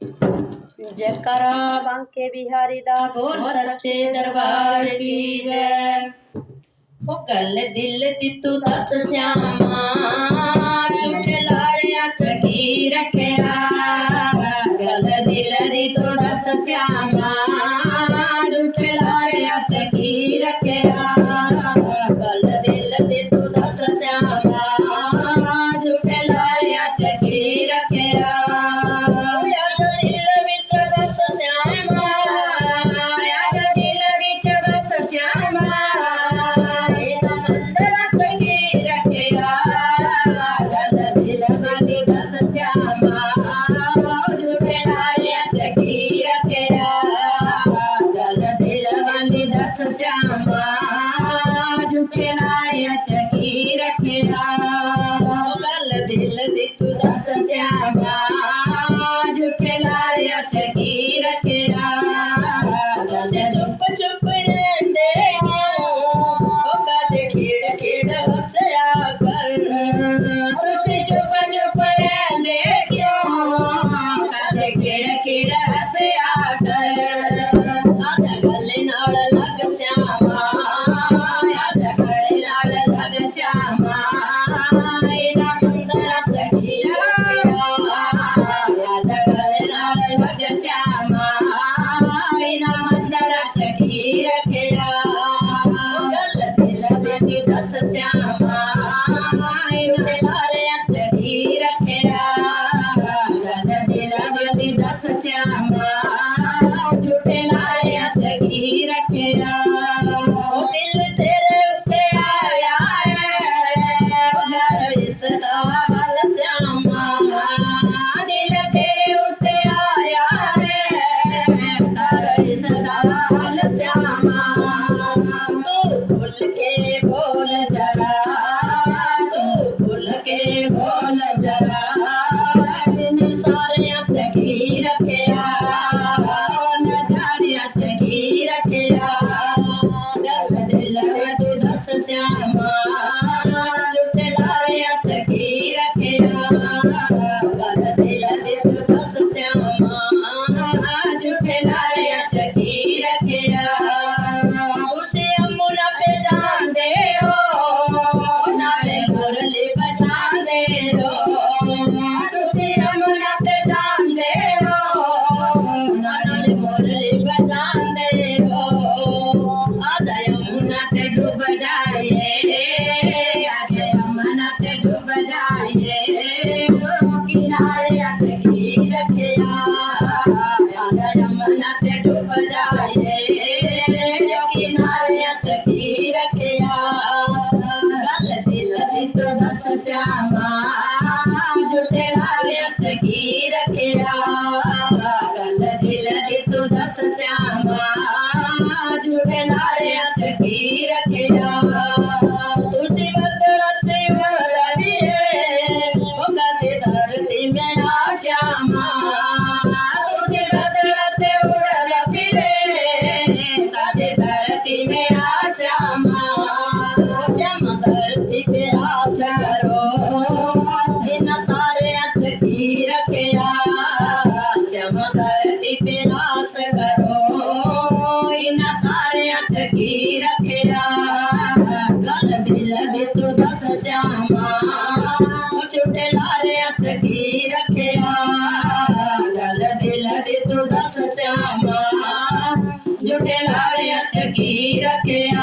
जयकारा बांके बिहारी दा बोल सच्चे दरबार की जय। ओ गल दिल दी तू दस श्यामा झूठे लाड़िया च की रखेया। गल दिल दी तू दस श्यामा झूठे लाड़िया च की रखेया। गल दिल दी तू दस श्यामा झूठे लाड़िया च की रखेया। दिल दी तू दस श्यामा झूठे लाड़िया च की रखेया। चुप चुप रहंदे ओ कदे खिड़ खिड़ हसया कर। तुसी चुप चुप रहंदे क्यों कदे खिड़ खिड़ हसया कर। आजा गले नाल लग श्यामा आजा गले नाल लग श्यामा। झूठे लाड़िया च की रखेया।